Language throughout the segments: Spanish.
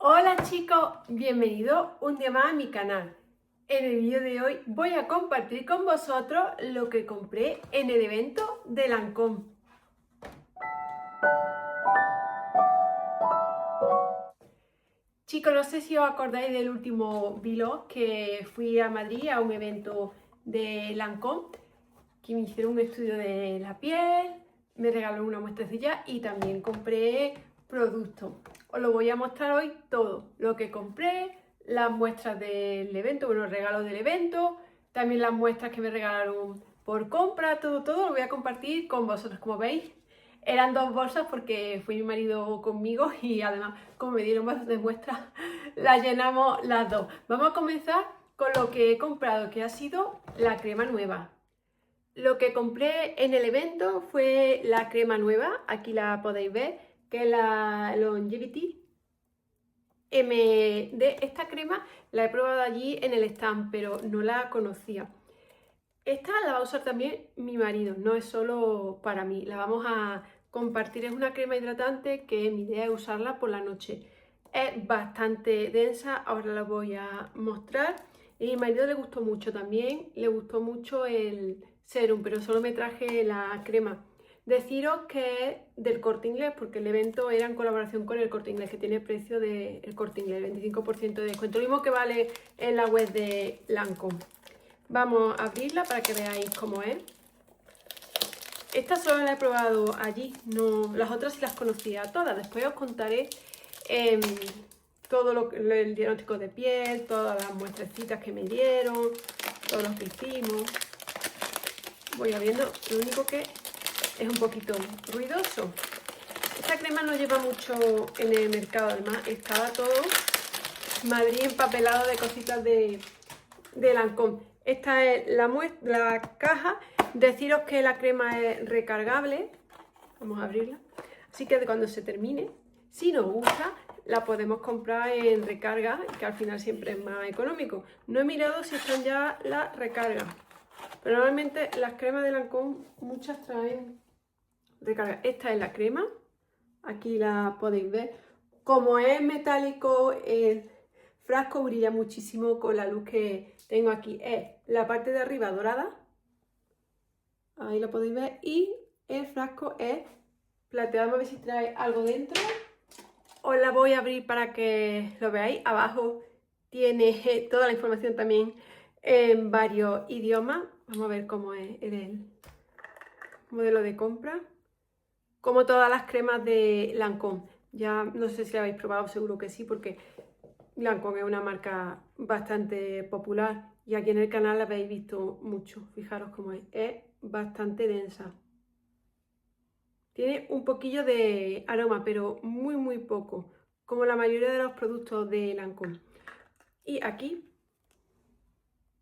Hola chicos, bienvenidos un día más a mi canal. En el vídeo de hoy voy a compartir con vosotros lo que compré en el evento de Lancôme. Chicos, no sé si os acordáis del último vlog que fui a Madrid a un evento de Lancôme, que me hicieron un estudio de la piel, me regalaron una muestrecilla y también compré productos. Os lo voy a mostrar hoy todo, lo que compré, las muestras del evento, bueno, los regalos del evento, también las muestras que me regalaron por compra, todo lo voy a compartir con vosotros. Como veis, eran dos bolsas porque fue mi marido conmigo y además, como me dieron bolsas de muestras, las llenamos las dos. Vamos a comenzar con lo que he comprado, que ha sido la crema nueva. Lo que compré en el evento fue la crema nueva, aquí la podéis ver, que es la Longevity MD. Esta crema la he probado allí en el stand, pero no la conocía. Esta la va a usar también mi marido, no es solo para mí, la vamos a compartir. Es una crema hidratante que mi idea es usarla por la noche. Es bastante densa, ahora la voy a mostrar. Y a mi marido le gustó mucho también, le gustó mucho el serum, pero solo me traje la crema. Deciros que es del Corte Inglés, porque el evento era en colaboración con el Corte Inglés, que tiene precio del Corte Inglés, 25% de descuento, lo mismo que vale en la web de Lancôme. Vamos a abrirla para que veáis cómo es. Esta solo la he probado allí, no, las otras sí las conocía todas. Después os contaré todo el diagnóstico de piel, todas las muestrecitas que me dieron, todo lo que hicimos. Voy abriendo, lo único que es un poquito ruidoso. Esta crema no lleva mucho en el mercado, además estaba todo Madrid empapelado de cositas de Lancôme. Esta es la caja. Deciros que la crema es recargable. Vamos a abrirla. Así que cuando se termine, si nos gusta, la podemos comprar en recarga, que al final siempre es más económico. No he mirado si están ya las recargas, pero normalmente las cremas de Lancôme muchas traen recarga. Esta es la crema. Aquí la podéis ver. Como es metálico, el frasco brilla muchísimo con la luz que tengo aquí. Es la parte de arriba dorada, ahí lo podéis ver, y el frasco es plateado. Vamos a ver si trae algo dentro. Os la voy a abrir para que lo veáis. Abajo tiene toda la información también en varios idiomas. Vamos a ver cómo es el modelo de compra. Como todas las cremas de Lancôme. Ya no sé si la habéis probado, seguro que sí, porque Lancôme es una marca bastante popular y aquí en el canal la habéis visto mucho. Fijaros cómo es bastante densa. Tiene un poquillo de aroma, pero muy poco, como la mayoría de los productos de Lancôme. Y aquí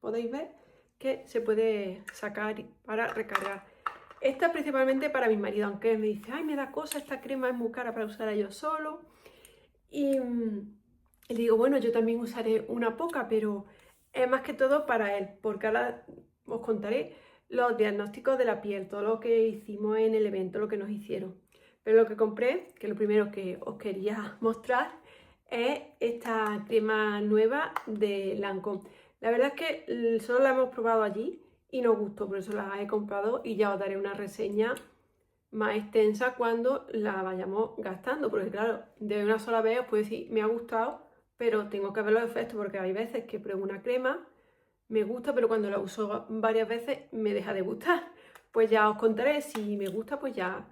podéis ver que se puede sacar para recargar. Esta es principalmente para mi marido, aunque él me dice, ay, me da cosa, esta crema es muy cara para usarla yo solo. Y le digo, bueno, yo también usaré una poca, pero es más que todo para él, porque ahora os contaré los diagnósticos de la piel, todo lo que hicimos en el evento, lo que nos hicieron. Pero lo que compré, que lo primero que os quería mostrar, es esta crema nueva de Lancôme. La verdad es que solo la hemos probado allí y nos gustó, por eso la he comprado y ya os daré una reseña más extensa cuando la vayamos gastando, porque claro, de una sola vez os puedo decir, me ha gustado, pero tengo que ver los efectos, porque hay veces que pruebo una crema, me gusta, pero cuando la uso varias veces me deja de gustar. Pues ya os contaré, si me gusta, pues ya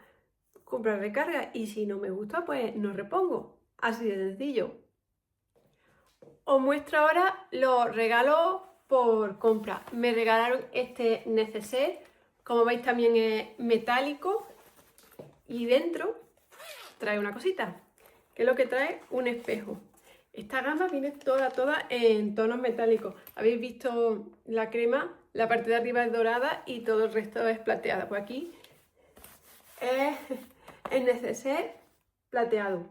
compro recarga, y si no me gusta, pues no repongo. Así de sencillo. Os muestro ahora los regalos por compra. Me regalaron este neceser, como veis también es metálico, y dentro trae una cosita, que es lo que trae un espejo. Esta gama viene toda en tonos metálicos. Habéis visto la crema, la parte de arriba es dorada y todo el resto es plateada. Pues aquí es el neceser plateado.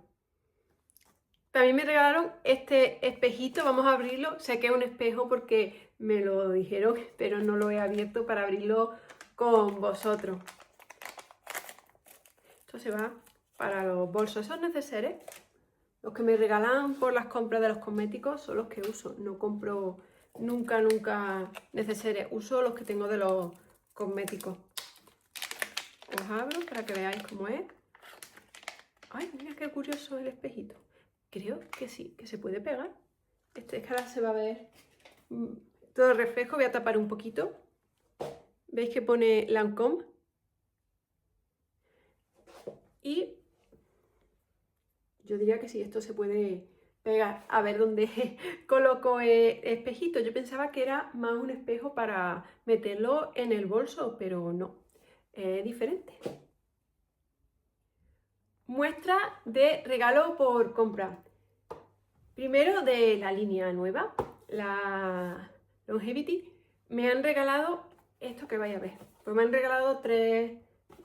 También me regalaron este espejito, vamos a abrirlo. Sé que es un espejo porque me lo dijeron, pero no lo he abierto para abrirlo con vosotros. Esto se va para los bolsos, esos neceseres. Los que me regalan por las compras de los cosméticos son los que uso. No compro nunca necesarios. Uso los que tengo de los cosméticos. Os abro para que veáis cómo es. Ay, mira qué curioso el espejito. Creo que sí, que se puede pegar. Es que ahora se va a ver todo el reflejo. Voy a tapar un poquito. ¿Veis que pone Lancôme? Y yo diría que sí, esto se puede pegar. A ver dónde coloco el espejito. Yo pensaba que era más un espejo para meterlo en el bolso, pero no. Es diferente. Muestra de regalo por compra. Primero de la línea nueva, la Longevity, me han regalado esto que vais a ver. Pues me han regalado 3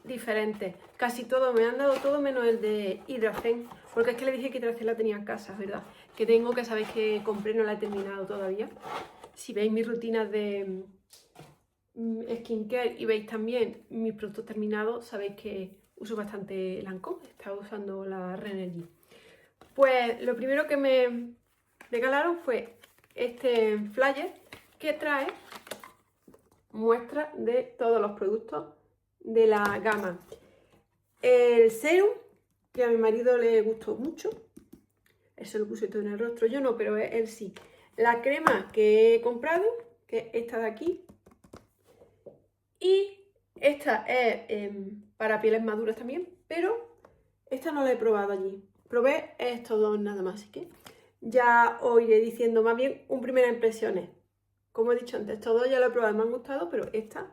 diferentes. Casi todo, me han dado todo menos el de Hydrafen. Porque es que le dije que Hydrafen la tenía en casa, ¿verdad? Que tengo, que sabéis que compré, no la he terminado todavía. Si veis mis rutinas de skincare y veis también mis productos terminados, sabéis que uso bastante Lancôme. He estado usando la Re-Energy. Pues lo primero que me regalaron fue este flyer que trae muestras de todos los productos de la gama. El serum, que a mi marido le gustó mucho, él se lo puso todo en el rostro, yo no, pero él sí. La crema que he comprado, que es esta de aquí, y esta es para pieles maduras también, pero esta no la he probado allí. Probé estos dos nada más, así que ya os iré diciendo más bien un primeras impresiones. Como he dicho antes, estos dos ya lo he probado, me han gustado, pero esta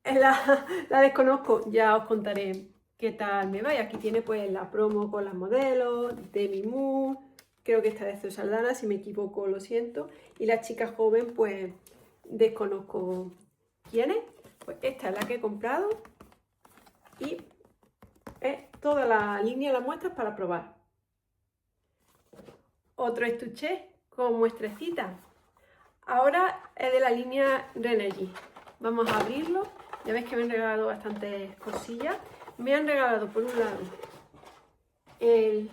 es la desconozco. Ya os contaré qué tal me va. Y aquí tiene pues la promo con las modelos, Demi Moore, creo que esta de Zoe Saldana, si me equivoco lo siento. Y la chica joven pues desconozco quién es. Pues esta es la que he comprado y es toda la línea de las muestras para probar. Otro estuche con muestrecitas. Ahora es de la línea Re-Energy. Vamos a abrirlo. Ya veis que me han regalado bastantes cosillas. Me han regalado por un lado el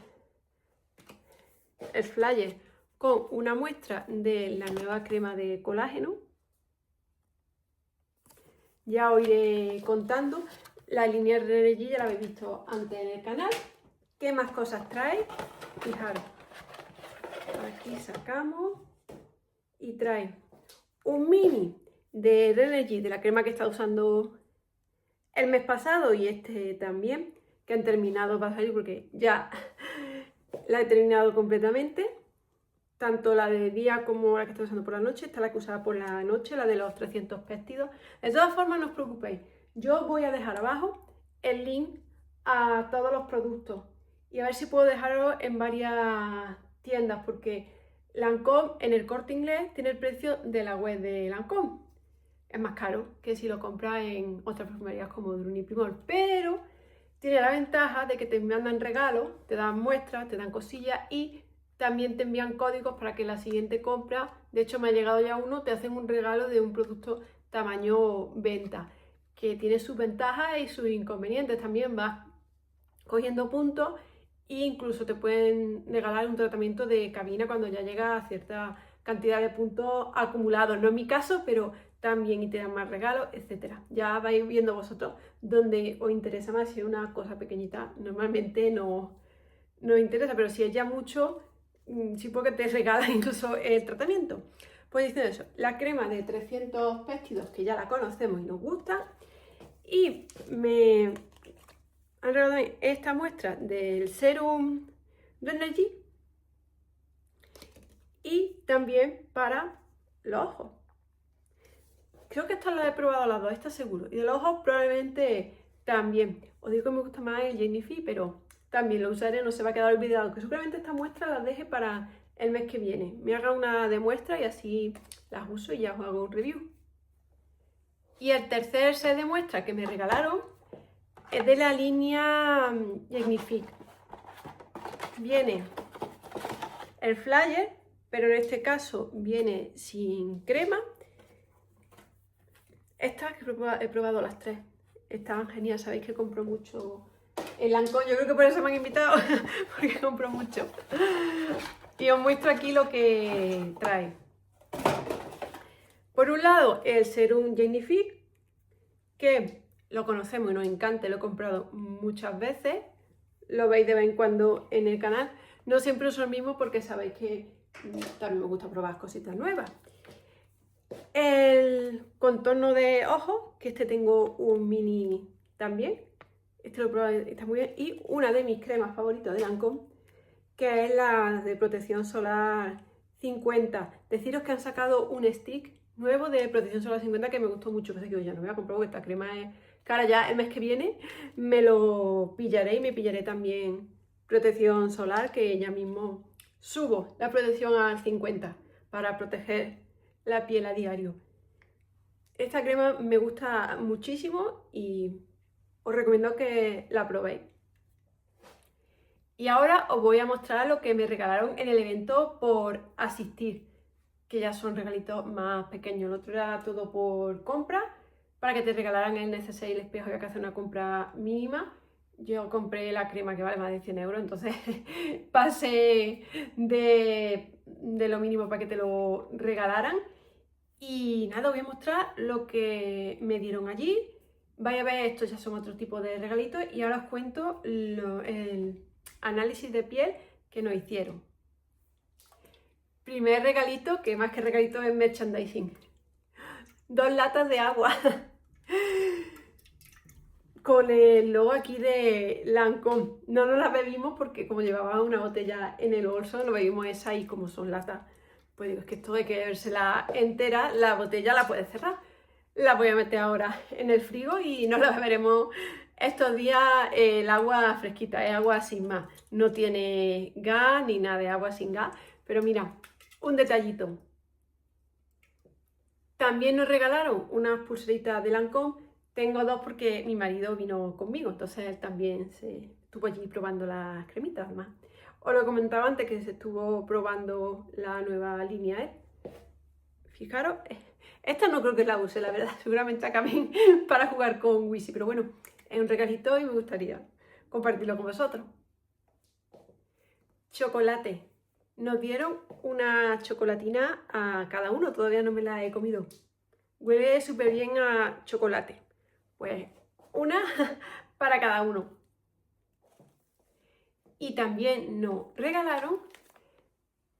flyer con una muestra de la nueva crema de colágeno. Ya os iré contando. La línea Re-Energy ya la habéis visto antes en el canal. ¿Qué más cosas trae? Fijaros. Aquí sacamos y trae un mini de Re-Energy, de la crema que he estado usando el mes pasado y este también, que han terminado, va a salir porque ya la he terminado completamente. Tanto la de día como la que estoy usando por la noche. Esta es la que usaba por la noche, la de los 300 péptidos. De todas formas, no os preocupéis. Yo voy a dejar abajo el link a todos los productos. Y a ver si puedo dejarlo en varias tiendas, porque Lancôme en el Corte Inglés tiene el precio de la web de Lancôme. Es más caro que si lo compras en otras perfumerías como Druni Primor. Pero tiene la ventaja de que te mandan regalos, te dan muestras, te dan cosillas y también te envían códigos para que la siguiente compra, de hecho me ha llegado ya uno, te hacen un regalo de un producto tamaño venta, que tiene sus ventajas y sus inconvenientes. También vas cogiendo puntos e incluso te pueden regalar un tratamiento de cabina cuando ya llega a cierta cantidad de puntos acumulados. No es mi caso, pero también, y te dan más regalos, etcétera. Ya vais viendo vosotros dónde os interesa más. Si es una cosa pequeñita, normalmente no os interesa, pero si es ya mucho, sí, porque te regalan incluso el tratamiento. Pues diciendo eso, la crema de 300 péptidos, que ya la conocemos y nos gusta, y me han regalado esta muestra del serum de Energy y también para los ojos. Creo que esta la he probado las dos, esta seguro. Y de los ojos probablemente también. Os digo que me gusta más el Jennifer, pero también lo usaré, no se va a quedar olvidado. Que seguramente esta muestra la deje para el mes que viene. Me haga una de muestra y así las uso y ya os hago un review. Y el tercer set de muestras que me regalaron es de la línea Magnifique. Viene el flyer, pero en este caso viene sin crema. Estas he probado las tres, estaban geniales. Sabéis que compro mucho el Lancôme, yo creo que por eso me han invitado, porque compro mucho. Y os muestro aquí lo que trae. Por un lado, el Serum Genifique, que lo conocemos y nos encanta, lo he comprado muchas veces. Lo veis de vez en cuando en el canal. No siempre uso el mismo porque sabéis que también me gusta probar cositas nuevas. El contorno de ojos, que este tengo un mini también. Este lo he probado, está muy bien. Y una de mis cremas favoritas de Lancôme, que es la de protección solar 50. Deciros que han sacado un stick nuevo de protección solar 50 que me gustó mucho. Pensé que ya no voy a comprar porque esta crema es cara. Ya el mes que viene me lo pillaré y me pillaré también protección solar, que ya mismo subo la protección al 50 para proteger la piel a diario. Esta crema me gusta muchísimo y os recomiendo que la probéis. Y ahora os voy a mostrar lo que me regalaron en el evento por asistir, que ya son regalitos más pequeños. El otro era todo por compra, para que te regalaran el neceser y el espejo, había que hacer una compra mínima. Yo compré la crema que vale más de 100 euros, entonces pasé de lo mínimo para que te lo regalaran. Y nada, os voy a mostrar lo que me dieron allí. Vais a ver, estos ya son otro tipo de regalitos y ahora os cuento el análisis de piel que nos hicieron. Primer regalito, que más que regalito es merchandising. 2 latas de agua. Con el logo aquí de Lancôme. No nos las bebimos porque como llevaba una botella en el bolso, lo bebimos esa y como son latas, pues digo, es que esto hay que bebérsela entera, la botella la puedes cerrar. La voy a meter ahora en el frigo y nos la beberemos estos días. El agua fresquita, es agua sin más. No tiene gas ni nada, de agua sin gas. Pero mira, un detallito. También nos regalaron unas pulseritas de Lancôme. Tengo 2 porque mi marido vino conmigo, entonces él también se estuvo allí probando las cremitas además. Os lo comentaba antes que se estuvo probando la nueva línea, Fijaros, esta no creo que la use, la verdad, seguramente acaben para jugar con Wisi, pero bueno, es un regalito y me gustaría compartirlo con vosotros. Chocolate. Nos dieron una chocolatina a cada uno, todavía no me la he comido. Huele súper bien a chocolate. Pues una para cada uno. Y también nos regalaron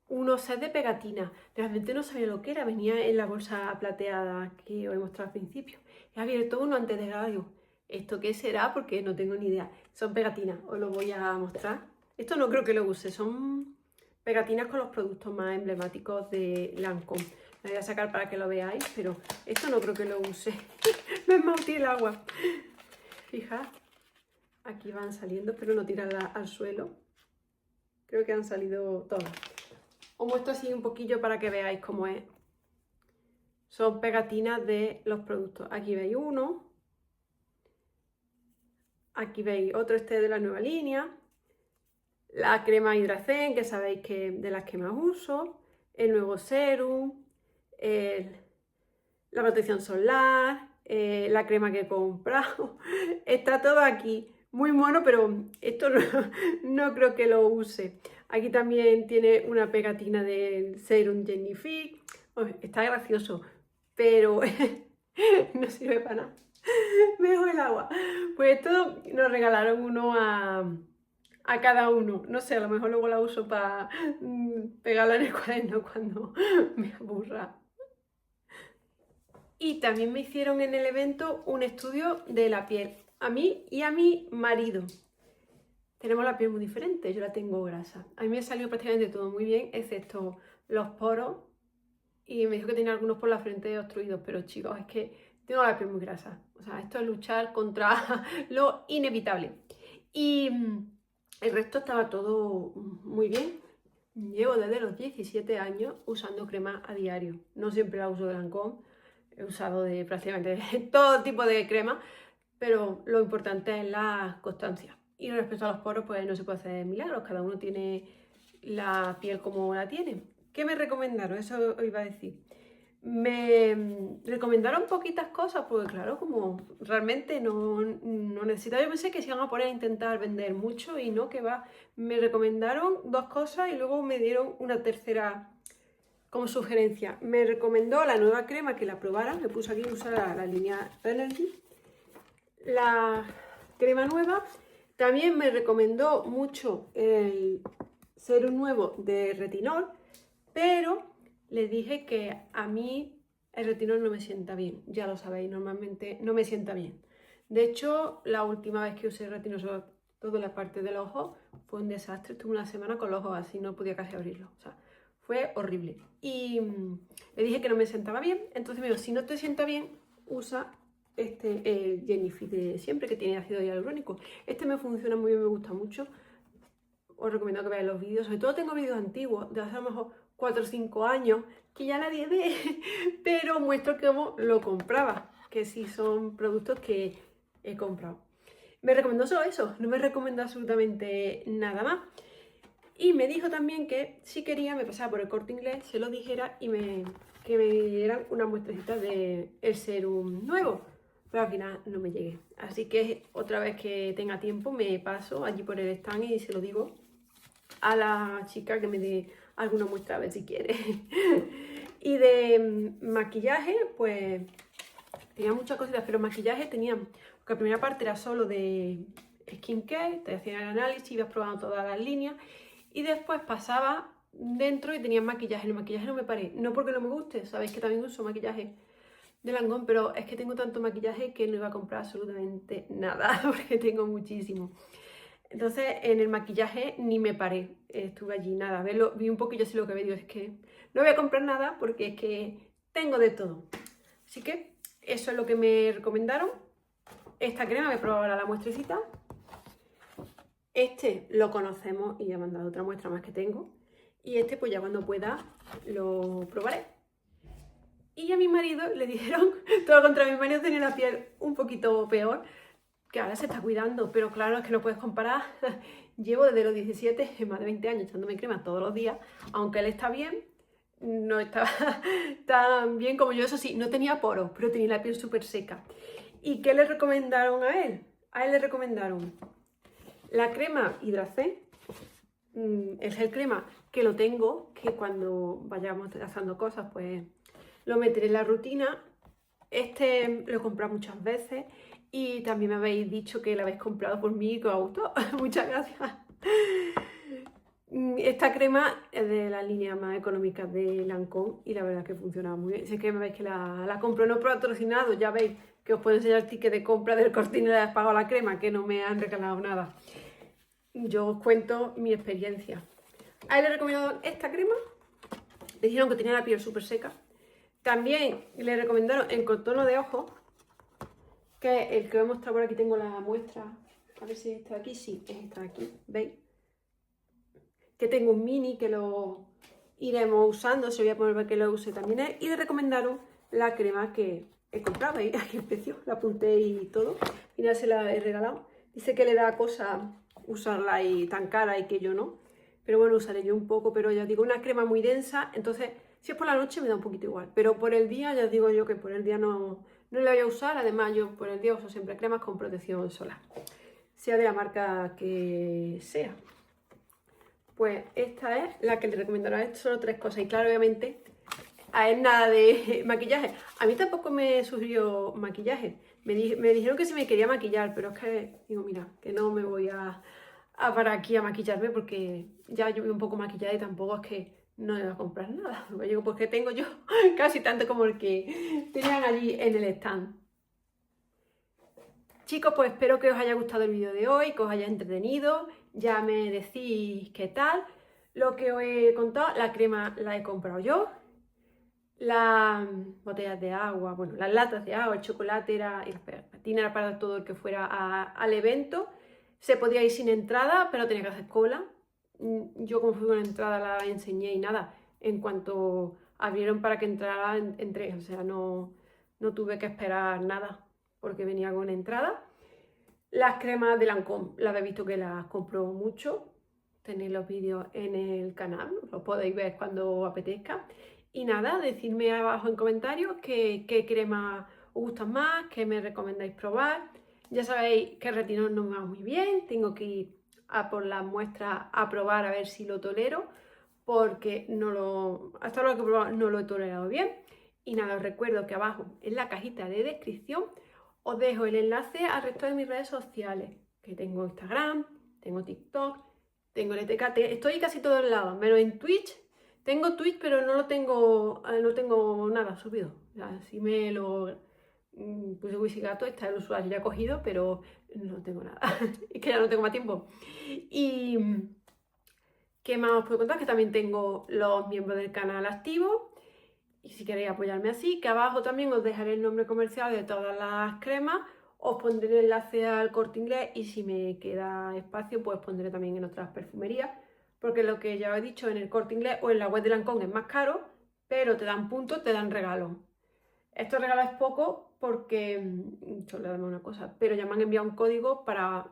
unos sets de pegatina. Realmente no sabía lo que era, venía en la bolsa plateada que os he mostrado al principio. He abierto uno antes de grabar. ¿Esto qué será? Porque no tengo ni idea. Son pegatinas, os lo voy a mostrar. Esto no creo que lo use, son pegatinas con los productos más emblemáticos de Lancôme. La voy a sacar para que lo veáis, pero esto no creo que lo use. Me esmautí el agua. Fijad, aquí van saliendo, espero no tirarla al suelo. Creo que han salido todas. Os muestro así un poquillo para que veáis cómo es. Son pegatinas de los productos. Aquí veis uno. Aquí veis otro, este de la nueva línea. La crema Hydrazen, que sabéis que de las que más uso. El nuevo serum. La protección solar. La crema que he comprado. Está todo aquí. Muy mono, pero esto no creo que lo use. Aquí también tiene una pegatina del Serum Genifique. Está gracioso, pero no sirve para nada. Me dejo el agua. Pues esto nos regalaron uno a cada uno. No sé, a lo mejor luego la uso para pegarla en el cuaderno cuando me aburra. Y también me hicieron en el evento un estudio de la piel. A mí y a mi marido. Tenemos la piel muy diferente, yo la tengo grasa. A mí me salió prácticamente todo muy bien, excepto los poros. Y me dijo que tenía algunos por la frente obstruidos, pero chicos, es que tengo la piel muy grasa. O sea, esto es luchar contra lo inevitable. Y el resto estaba todo muy bien. Llevo desde los 17 años usando crema a diario. No siempre la uso de Lancôme, he usado de prácticamente todo tipo de crema, pero lo importante es la constancia. Y respecto a los poros, pues no se puede hacer milagros, cada uno tiene la piel como la tiene. ¿Qué me recomendaron? Eso os iba a decir. Me recomendaron poquitas cosas, porque claro, como realmente no necesitaba, yo pensé que se iban a poner a intentar vender mucho y no, que va. Me recomendaron 2 cosas y luego me dieron una tercera como sugerencia. Me recomendó la nueva crema que la probara, me puso aquí usar la línea Energy, la crema nueva. También me recomendó mucho el serum nuevo de retinol, pero les dije que a mí el retinol no me sienta bien, ya lo sabéis, normalmente no me sienta bien. De hecho, la última vez que usé retinol sobre todo la parte del ojo fue un desastre, estuve una semana con los ojos así, no podía casi abrirlos, o sea, fue horrible. Y le dije que no me sentaba bien, entonces me dijo, si no te sienta bien, usa el Jennifer de siempre, que tiene ácido hialurónico. Este me funciona muy bien, me gusta mucho. Os recomiendo que veáis los vídeos, sobre todo tengo vídeos antiguos, de hace a lo mejor 4 o 5 años, que ya nadie ve, pero muestro cómo lo compraba, que sí son productos que he comprado. Me recomendó solo eso, no me recomendó absolutamente nada más. Y me dijo también que si quería me pasaba por el Corte Inglés, se lo dijera y que me dieran una muestrecita del serum nuevo. Pero al final no me llegué. Así que otra vez que tenga tiempo me paso allí por el stand y se lo digo a la chica que me dé alguna muestra a ver si quiere. Y de maquillaje, pues tenía muchas cositas, pero maquillaje tenía, porque la primera parte era solo de skincare, te hacían el análisis, ibas probando todas las líneas y después pasaba dentro y tenía maquillaje. El maquillaje no me paré, no porque no me guste, sabéis que también uso maquillaje de Lancôme, pero es que tengo tanto maquillaje que no iba a comprar absolutamente nada, porque tengo muchísimo. Entonces en el maquillaje ni me paré, estuve allí nada, vi un poquillo así lo que veo, es que no voy a comprar nada porque es que tengo de todo. Así que eso es lo que me recomendaron. Esta crema me probaba la muestrecita. Este lo conocemos y ya me han dado otra muestra más que tengo. Y este pues ya cuando pueda lo probaré. Y a mi marido le dijeron, todo contra mi marido, tenía la piel un poquito peor, que ahora se está cuidando, pero claro, es que no puedes comparar. Llevo desde los 17, más de 20 años, echándome crema todos los días, aunque él está bien, no estaba tan bien como yo, eso sí, no tenía poros, pero tenía la piel súper seca. ¿Y qué le recomendaron a él? A él le recomendaron la crema Hidracé, el gel crema, que lo tengo, que cuando vayamos haciendo cosas, pues lo meteré en la rutina. Este lo he comprado muchas veces y también me habéis dicho que lo habéis comprado por mí y que os gustó. Muchas gracias. Esta crema es de las líneas más económicas de Lancôme y la verdad que funciona muy bien. Sé que me veis que la compro no patrocinado, ya veis que os puedo enseñar el ticket de compra del Corte Inglés, les pago la crema, que no me han regalado nada. Yo os cuento mi experiencia. A él le he recomendado esta crema, le dijeron que tenía la piel súper seca. También le recomendaron el contorno de ojos, que es el que os he mostrado por aquí, tengo la muestra, a ver si está aquí, sí, está aquí, ¿veis? Que tengo un mini que lo iremos usando, se lo voy a poner para que lo use también él. Y le recomendaron la crema que he comprado, ¿veis? Aquí el precio, la apunté y todo, al final se la he regalado. Dice que le da cosa usarla y tan cara y que yo no, pero bueno, usaré yo un poco, pero ya digo, una crema muy densa, entonces si es por la noche me da un poquito igual, pero por el día ya os digo yo que por el día no la voy a usar. Además yo por el día uso siempre cremas con protección solar, sea de la marca que sea. Pues esta es la que le recomendaron a él, solo 3 cosas. Y claro, obviamente, a él nada de maquillaje. A mí tampoco me sugirió maquillaje. Me dijeron que si me quería maquillar, pero es que digo, mira, que no me voy a parar aquí a maquillarme porque ya yo voy un poco maquillada y tampoco es que no me voy a comprar nada. Porque tengo yo casi tanto como el que tenían allí en el stand. Chicos, pues espero que os haya gustado el vídeo de hoy, que os haya entretenido. Ya me decís qué tal. Lo que os he contado, la crema la he comprado yo. Las botellas de agua, bueno, las latas de agua, el chocolate y las pegatinas era para todo el que fuera al evento. Se podía ir sin entrada, pero tenía que hacer cola. Yo como fui con entrada la enseñé y nada. En cuanto abrieron para que entrara, entré. O sea, no tuve que esperar nada porque venía con entrada. Las cremas de Lancôme, las habéis visto que las compro mucho. Tenéis los vídeos en el canal, los podéis ver cuando os apetezca. Y nada, decidme abajo en comentarios qué cremas os gustan más, qué me recomendáis probar. Ya sabéis que el retinol no me va muy bien, tengo que ir a por las muestras a probar a ver si lo tolero, porque hasta lo que he probado no lo he tolerado bien. Y nada, os recuerdo que abajo en la cajita de descripción os dejo el enlace al resto de mis redes sociales, que tengo Instagram, tengo TikTok, tengo LTK, estoy casi todos lados, menos en Twitch. Tengo Twitch, pero no tengo nada subido. O sea, si me lo puse Wisigato, está el usuario ya cogido, pero no tengo nada. Es que ya no tengo más tiempo. Y ¿qué más os puedo contar? Que también tengo los miembros del canal activos. Y si queréis apoyarme así, que abajo también os dejaré el nombre comercial de todas las cremas. Os pondré el enlace al Corte Inglés y si me queda espacio, pues pondré también en otras perfumerías. Porque lo que ya os he dicho, en el Corte Inglés o en la web de Lancôme es más caro, pero te dan puntos, te dan regalos. Esto regalo es poco porque, solo dame una cosa, pero ya me han enviado un código para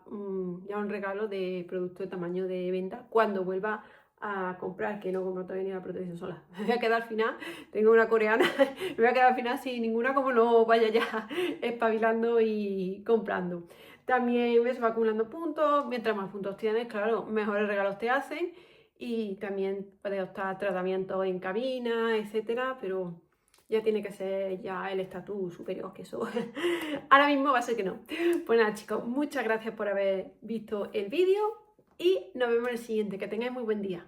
ya un regalo de producto de tamaño de venta cuando vuelva a comprar, que no compro todavía ni la protección solar. Me voy a quedar al final, tengo una coreana, me voy a quedar al final sin ninguna, como no vaya ya espabilando y comprando. También se va acumulando puntos, mientras más puntos tienes, claro, mejores regalos te hacen y también puedes optar a tratamientos en cabina, etcétera, pero ya tiene que ser ya el estatus superior que eso. Ahora mismo va a ser que no. Pues nada, chicos, muchas gracias por haber visto el vídeo y nos vemos en el siguiente. Que tengáis muy buen día.